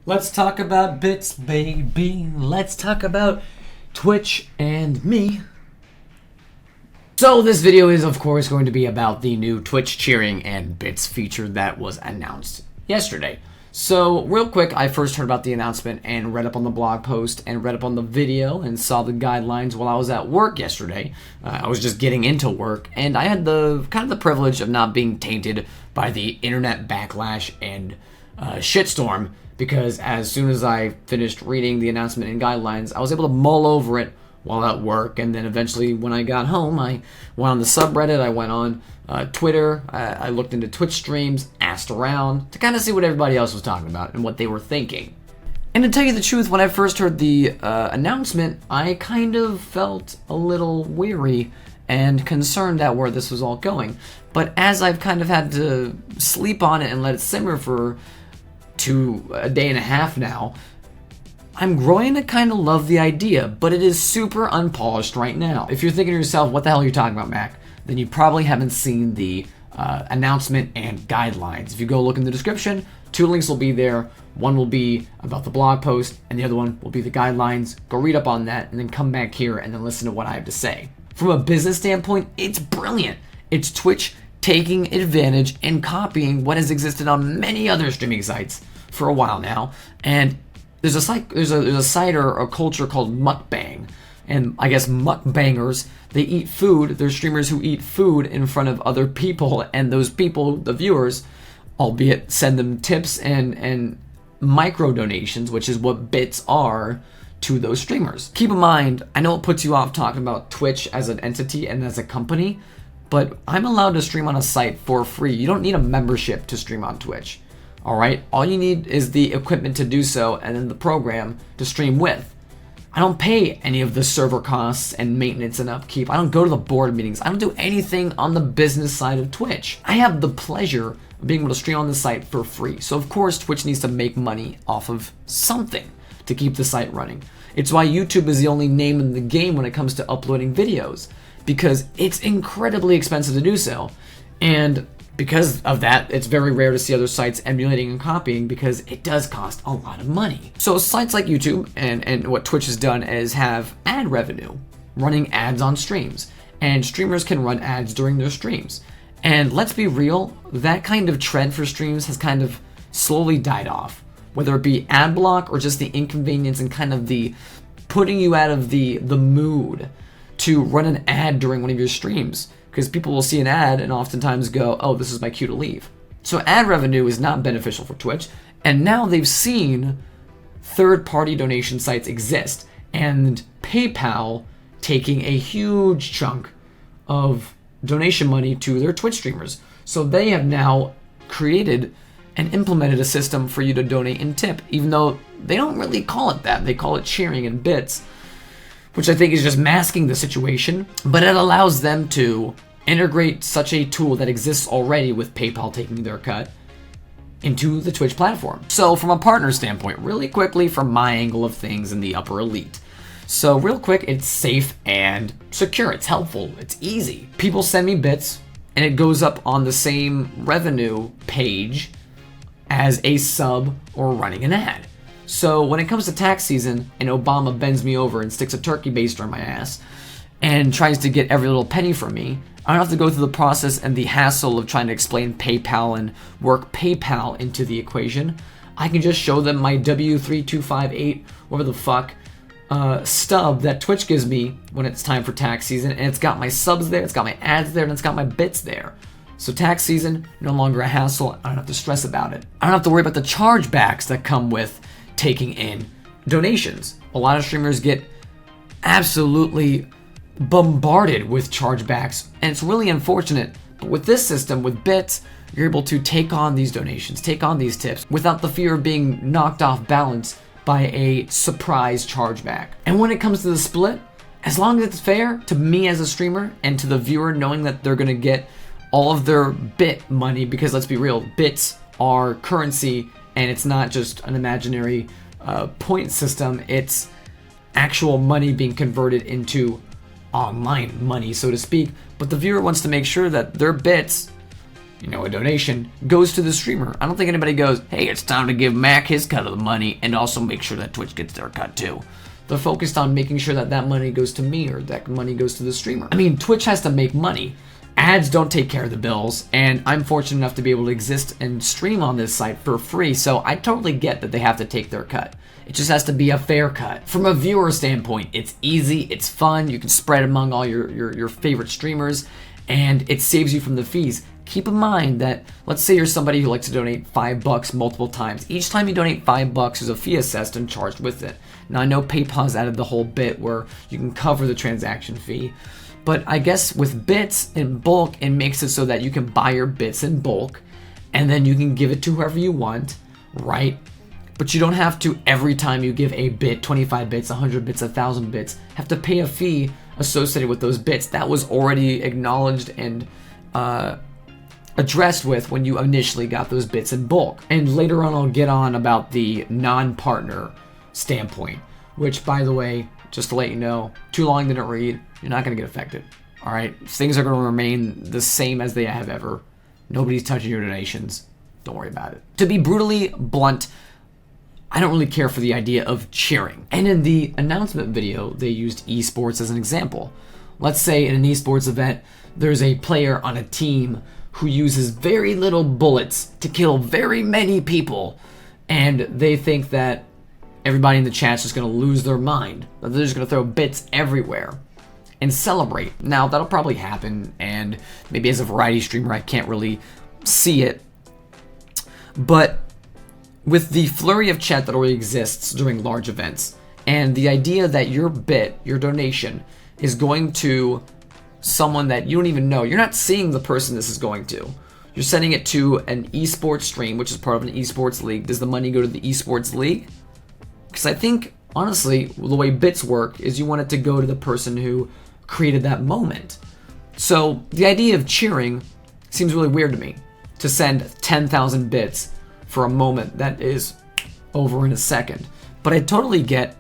Let's talk about bits, baby. Let's talk about Twitch and me. So this video is, of course, going to be about the new Twitch cheering and bits feature that was announced yesterday. So real quick, I first heard about the announcement and read up on the blog post and read up on the video and saw the guidelines while I was at work yesterday. I was just getting into work, and I had the privilege of not being tainted by the internet backlash and shitstorm, because as soon as I finished reading the announcement and guidelines, I was able to mull over it while at work, and then eventually when I got home, I went on the subreddit, I went on Twitter, I looked into Twitch streams, asked around to kind of see what everybody else was talking about and what they were thinking. And to tell you the truth, when I first heard the announcement, I kind of felt a little weary and concerned at where this was all going. But as I've kind of had to sleep on it and let it simmer for a day and a half now, I'm growing to kind of love the idea, but it is super unpolished right now. If you're thinking to yourself, what the hell are you talking about, Mac? Then you probably haven't seen the announcement and guidelines. If you go look in the description, 2 links will be there. One will be about the blog post, and the other one will be the guidelines. Go read up on that, and then come back here and then listen to what I have to say. From a business standpoint, it's brilliant. It's Twitch taking advantage and copying what has existed on many other streaming sites for a while now, and there's a site or a culture called mukbang, and I guess mukbangers, they eat food. They're streamers who eat food in front of other people, and those people, the viewers, albeit send them tips and micro donations, which is what bits are to those streamers. Keep in mind, I know it puts you off talking about Twitch as an entity and as a company, but I'm allowed to stream on a site for free. You don't need a membership to stream on Twitch. Alright, all you need is the equipment to do so and then the program to stream with. I don't pay any of the server costs and maintenance and upkeep. I don't go to the board meetings. I don't do anything on the business side of Twitch. I have the pleasure of being able to stream on the site for free. So of course Twitch needs to make money off of something to keep the site running. It's why YouTube is the only name in the game when it comes to uploading videos, because it's incredibly expensive to do so. And because of that, it's very rare to see other sites emulating and copying, because it does cost a lot of money. So sites like YouTube and what Twitch has done is have ad revenue, running ads on streams, and streamers can run ads during their streams. And let's be real, that kind of trend for streams has kind of slowly died off, whether it be ad block or just the inconvenience and kind of the putting you out of the mood to run an ad during one of your streams. Because people will see an ad and oftentimes go, oh, this is my cue to leave. So ad revenue is not beneficial for Twitch. And now they've seen third-party donation sites exist, and PayPal taking a huge chunk of donation money to their Twitch streamers. So they have now created and implemented a system for you to donate and tip, even though they don't really call it that. They call it cheering and bits, which I think is just masking the situation, but it allows them to integrate such a tool that exists already with PayPal taking their cut into the Twitch platform. So from a partner standpoint, really quickly from my angle of things in the upper elite. So real quick, it's safe and secure, it's helpful, it's easy. People send me bits and it goes up on the same revenue page as a sub or running an ad. So when it comes to tax season and Obama bends me over and sticks a turkey baster in my ass and tries to get every little penny from me, I don't have to go through the process and the hassle of trying to explain PayPal and work PayPal into the equation. I can just show them my W3258, whatever the fuck, stub that Twitch gives me when it's time for tax season, and it's got my subs there, it's got my ads there, and it's got my bits there. So tax season, no longer a hassle. I don't have to stress about it. I don't have to worry about the chargebacks that come with taking in donations. A lot of streamers get absolutely bombarded with chargebacks, and it's really unfortunate. But with this system, with bits, you're able to take on these donations, take on these tips, without the fear of being knocked off balance by a surprise chargeback. And when it comes to the split, as long as it's fair to me as a streamer and to the viewer, knowing that they're gonna get all of their bit money, because let's be real, bits are currency, and it's not just an imaginary point system, it's actual money being converted into online money, so to speak. But the viewer wants to make sure that their bits a donation goes to the streamer. I don't think anybody goes, hey, it's time to give Mac his cut of the money and also make sure that Twitch gets their cut too. They're focused on making sure that that money goes to me or that money goes to the streamer. I mean, Twitch has to make money. Ads don't take care of the bills, and I'm fortunate enough to be able to exist and stream on this site for free, so I totally get that they have to take their cut. It just has to be a fair cut. From a viewer standpoint, it's easy, it's fun, you can spread among all your favorite streamers, and it saves you from the fees. Keep in mind that, let's say you're somebody who likes to donate $5 multiple times. Each time you donate $5, there's a fee assessed and charged with it. Now I know PayPal's added the whole bit where you can cover the transaction fee, but I guess with bits in bulk, it makes it so that you can buy your bits in bulk, and then you can give it to whoever you want, right? But you don't have to, every time you give a bit, 25 bits, 100 bits, 1,000 bits, have to pay a fee associated with those bits. That was already acknowledged and addressed with when you initially got those bits in bulk. And later on I'll get on about the non-partner standpoint, which, by the way, just to let you know, too long didn't read, you're not going to get affected. All right, things are going to remain the same as they have ever. Nobody's touching your donations. Don't worry about it. To be brutally blunt, I don't really care for the idea of cheering. And in the announcement video, they used esports as an example. Let's say in an esports event, there's a player on a team who uses very little bullets to kill very many people, and they think that everybody in the chat's just going to lose their mind, that they're just going to throw bits everywhere and celebrate. Now, that'll probably happen, and maybe as a variety streamer, I can't really see it. But with the flurry of chat that already exists during large events, and the idea that your bit, your donation, is going to someone that you don't even know, you're not seeing the person this is going to. You're sending it to an esports stream, which is part of an esports league. Does the money go to the esports league? Because I think, honestly, the way bits work is you want it to go to the person who created that moment. So the idea of cheering seems really weird to me, to send 10,000 bits for a moment that is over in a second. But I totally get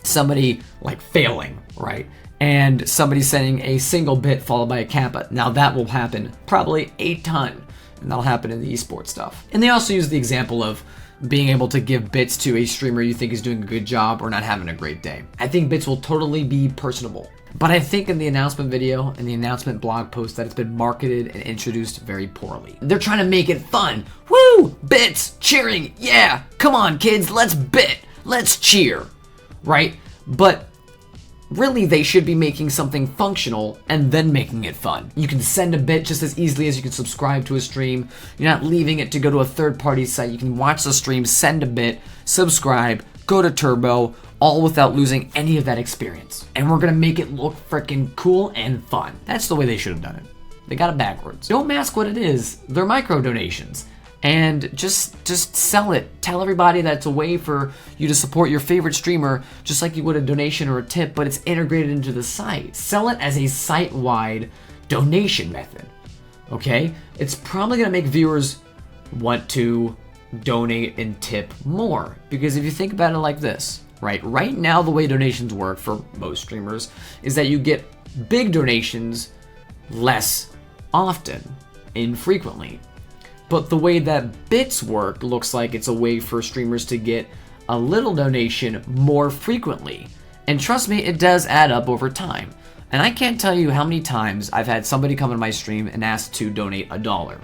somebody like failing, right? And somebody sending a single bit followed by a kappa. Now that will happen probably a ton, and that'll happen in the esports stuff. And they also use the example of being able to give bits to a streamer you think is doing a good job or not having a great day. I think bits will totally be personable. But I think in the announcement video and the announcement blog post that it's been marketed and introduced very poorly. They're trying to make it fun. Woo! Bits! Cheering! Yeah! Come on, kids, let's bit! Let's cheer! Right? But really, they should be making something functional and then making it fun. You can send a bit just as easily as you can subscribe to a stream. You're not leaving it to go to a third-party site. You can watch the stream, send a bit, subscribe, go to Turbo, all without losing any of that experience. And we're gonna make it look freaking cool and fun. That's the way they should have done it. They got it backwards. Don't mask what it is. They're micro donations. And just sell it. Tell everybody that it's a way for you to support your favorite streamer, just like you would a donation or a tip, but it's integrated into the site. Sell it as a site-wide donation method, okay? It's probably gonna make viewers want to donate and tip more, because if you think about it like this, right? Right now, the way donations work for most streamers is that you get big donations less often, infrequently. But the way that bits work looks like it's a way for streamers to get a little donation more frequently. And trust me, it does add up over time. And I can't tell you how many times I've had somebody come into my stream and ask to donate $1.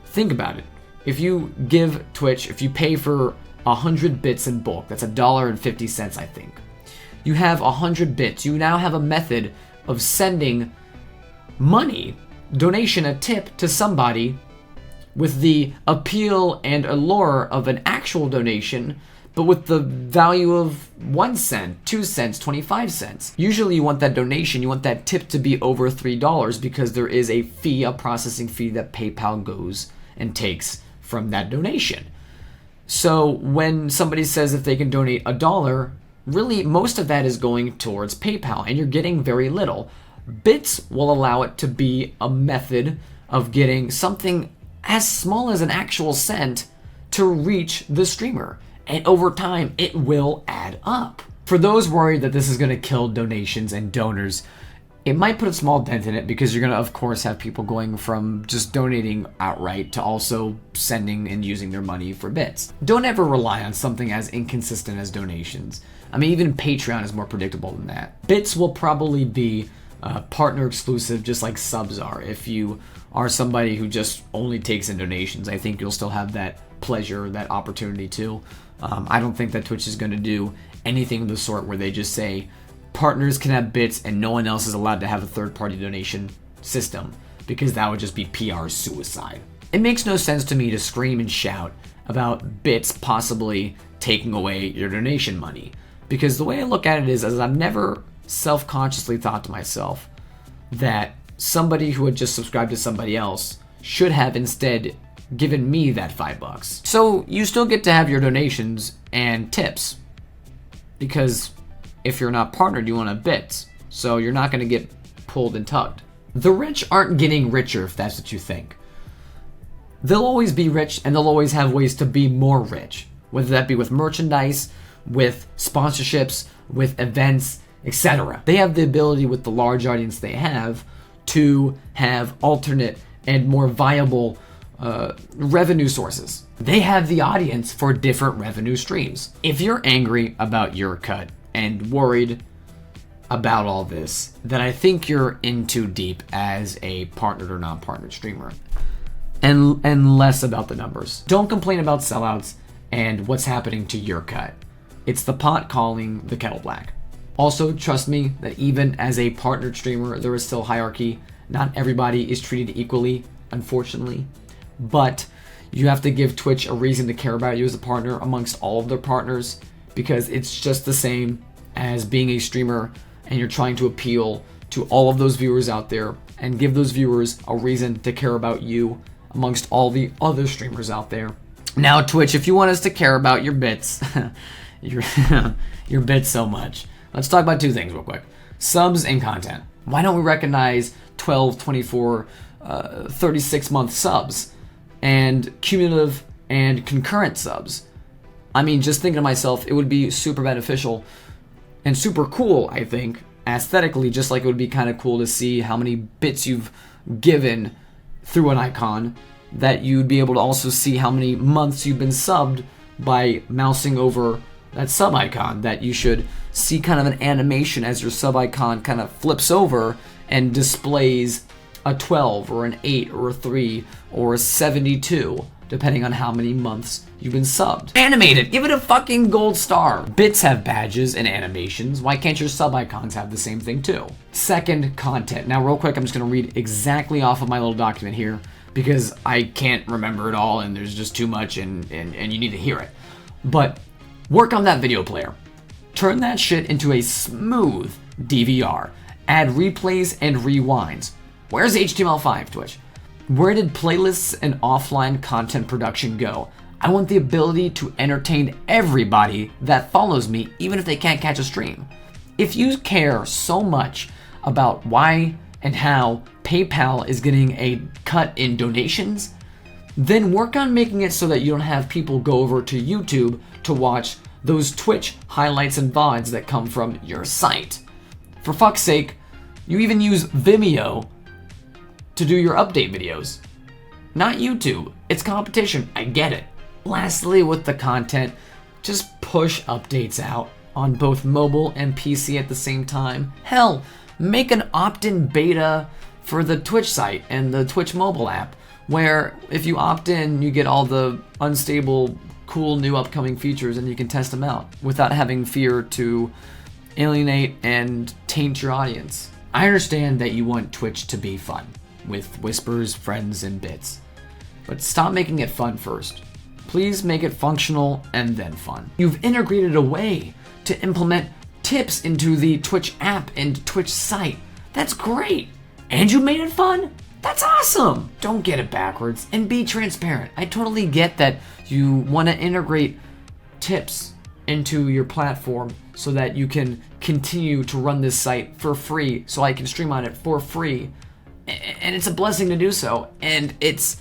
Think about it. If you give Twitch, if you pay for 100 bits in bulk, that's $1.50, I think. You have 100 bits. You now have a method of sending money, donation, a tip to somebody with the appeal and allure of an actual donation, but with the value of 1 cent, 2 cents, 25 cents. Usually you want that donation, you want that tip to be over $3 because there is a fee, a processing fee that PayPal goes and takes from that donation. So when somebody says if they can donate $1, really most of that is going towards PayPal and you're getting very little. Bits will allow it to be a method of getting something as small as an actual cent to reach the streamer. And over time, it will add up. For those worried that this is going to kill donations and donors, It might put a small dent in it because you're going to, of course, have people going from just donating outright to also sending and using their money for bits. Don't ever rely on something as inconsistent as donations. I mean, even Patreon is more predictable than that. Bits will probably be partner exclusive, just like subs are. If you are somebody who just only takes in donations, I think you'll still have that pleasure, that opportunity too. I don't think that Twitch is going to do anything of the sort where they just say partners can have bits and no one else is allowed to have a third-party donation system, because that would just be PR suicide. It makes no sense to me to scream and shout about bits possibly taking away your donation money, because the way I look at it is I've never self-consciously thought to myself that somebody who had just subscribed to somebody else should have instead given me that $5. So you still get to have your donations and tips, because if you're not partnered, you want to have bits, so you're not going to get pulled and tugged. The rich aren't getting richer, if that's what you think. They'll always be rich, and they'll always have ways to be more rich, whether that be with merchandise, with sponsorships, with events, etc. They have the ability, with the large audience they have, to have alternate and more viable revenue sources. They have the audience for different revenue streams. If you're angry about your cut and worried about all this, then I think you're in too deep as a partnered or non-partnered streamer, and less about the numbers. Don't complain about sellouts and what's happening to your cut. It's the pot calling the kettle black. Also, trust me that even as a partnered streamer, there is still hierarchy. Not everybody is treated equally, unfortunately, but you have to give Twitch a reason to care about you as a partner amongst all of their partners, because it's just the same as being a streamer and you're trying to appeal to all of those viewers out there and give those viewers a reason to care about you amongst all the other streamers out there. Now, Twitch, if you want us to care about your bits, your bits so much, let's talk about two things real quick. Subs and content. Why don't we recognize 12, 24, 36-month subs and cumulative and concurrent subs? I mean, just thinking to myself, it would be super beneficial and super cool, I think, aesthetically, just like it would be kind of cool to see how many bits you've given through an icon, that you'd be able to also see how many months you've been subbed by mousing over that sub icon, that you should see kind of an animation as your sub icon kind of flips over and displays a 12 or an 8 or a 3 or a 72, depending on how many months you've been subbed. Animate it! Give it a fucking gold star! Bits have badges and animations. Why can't your sub icons have the same thing too? Second, content. Now, real quick, I'm just gonna read exactly off of my little document here, because I can't remember it all and there's just too much and you need to hear it. But work on that video player. Turn that shit into a smooth DVR. Add replays and rewinds. Where's HTML5, Twitch? Where did playlists and offline content production go? I want the ability to entertain everybody that follows me, even if they can't catch a stream. If you care so much about why and how PayPal is getting a cut in donations, then work on making it so that you don't have people go over to YouTube to watch those Twitch highlights and VODs that come from your site. For fuck's sake, you even use Vimeo to do your update videos. Not YouTube. It's competition. I get it. Lastly, with the content, just push updates out on both mobile and PC at the same time. Hell, make an opt-in beta for the Twitch site and the Twitch mobile app, where if you opt in, you get all the unstable, cool new upcoming features and you can test them out without having fear to alienate and taint your audience. I understand that you want Twitch to be fun, with whispers, friends, and bits, but stop making it fun first. Please make it functional and then fun. You've integrated a way to implement tips into the Twitch app and Twitch site. That's great. And you made it fun? That's awesome. Don't get it backwards and be transparent. I totally get that you want to integrate tips into your platform so that you can continue to run this site for free, so I can stream on it for free. And it's a blessing to do so. And it's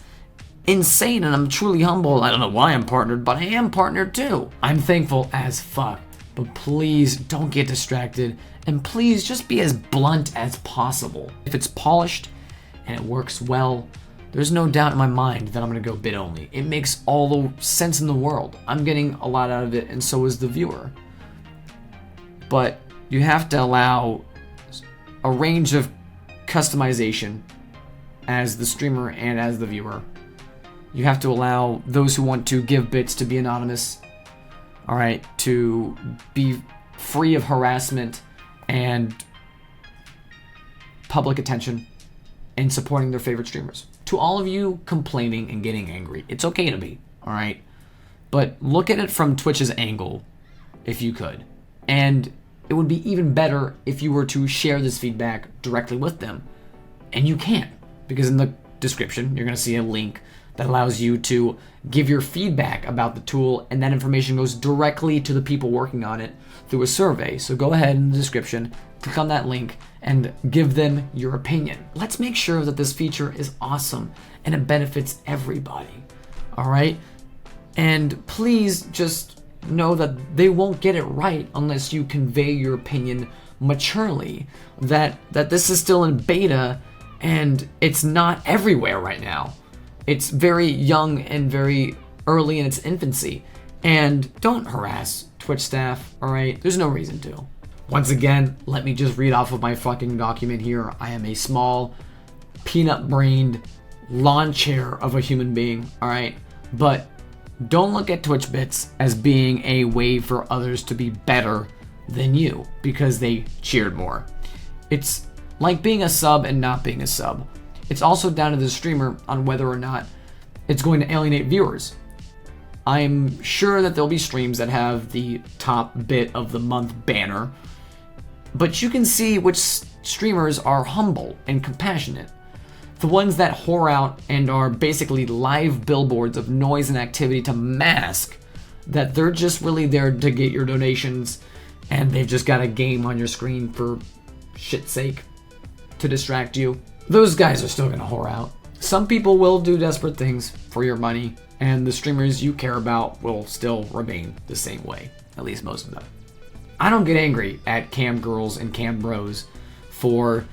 insane, and I'm truly humble. I don't know why I'm partnered, but I am partnered too. I'm thankful as fuck. but please don't get distracted, and please just be as blunt as possible. If it's polished and it works well, there's no doubt in my mind that I'm gonna go bit only. It makes all the sense in the world. I'm getting a lot out of it, and so is the viewer. But you have to allow a range of customization as the streamer and as the viewer. You have to allow those who want to give bits to be anonymous, all right, to be free of harassment and public attention and supporting their favorite streamers. To all of you complaining and getting angry, it's okay to be, all right? But look at it from Twitch's angle, if you could. And it would be even better if you were to share this feedback directly with them. And you can't, because in the description, you're gonna see a link that allows you to give your feedback about the tool, and that information goes directly to the people working on it through a survey. So go ahead in the description, click on that link, and give them your opinion. Let's make sure that this feature is awesome and it benefits everybody, all right? And please just know that they won't get it right unless you convey your opinion maturely, that this is still in beta and it's not everywhere right now. It's very young and very early in its infancy. And don't harass Twitch staff, all right? There's no reason to. Once again, let me just read off of my fucking document here. I am a small, peanut-brained lawn chair of a human being, all right? But don't look at Twitch bits as being a way for others to be better than you because they cheered more. It's like being a sub and not being a sub. It's also down to the streamer on whether or not it's going to alienate viewers. I'm sure that there'll be streams that have the top bit of the month banner, but you can see which streamers are humble and compassionate. The ones that whore out and are basically live billboards of noise and activity to mask that they're just really there to get your donations, and they've just got a game on your screen for shit's sake to distract you. Those guys are still gonna whore out. Some people will do desperate things for your money, and the streamers you care about will still remain the same way, at least most of them. I don't get angry at cam girls and cam bros for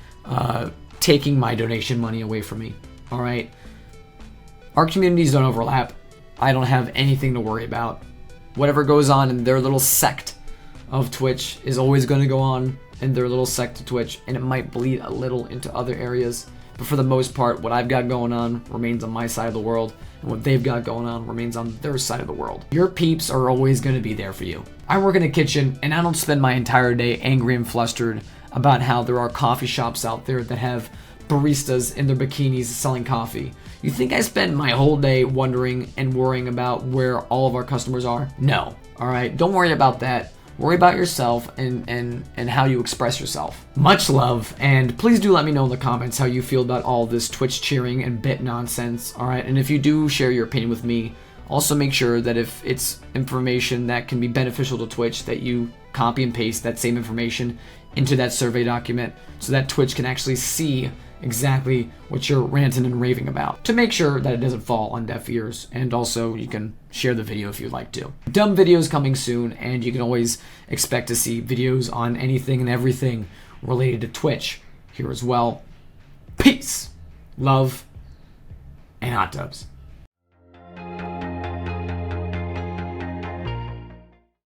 taking my donation money away from me, all right? Our communities don't overlap. I don't have anything to worry about. Whatever goes on in their little sect of Twitch is always gonna go on in their little sect of Twitch, and it might bleed a little into other areas. But for the most part, what I've got going on remains on my side of the world, and what they've got going on remains on their side of the world. Your peeps are always going to be there for you. I work in a kitchen, and I don't spend my entire day angry and flustered about how there are coffee shops out there that have baristas in their bikinis selling coffee. You think I spend my whole day wondering and worrying about where all of our customers are? No. All right, don't worry about that. Worry about yourself and how you express yourself. Much love, and please do let me know in the comments how you feel about all this Twitch cheering and bit nonsense, all right? And if you do share your opinion with me, also make sure that if it's information that can be beneficial to Twitch, that you copy and paste that same information into that survey document so that Twitch can actually see exactly what you're ranting and raving about, to make sure that it doesn't fall on deaf ears. And also you can share the video if you'd like to. Dumb videos coming soon, and you can always expect to see videos on anything and everything related to Twitch here as well. Peace, love, and hot tubs.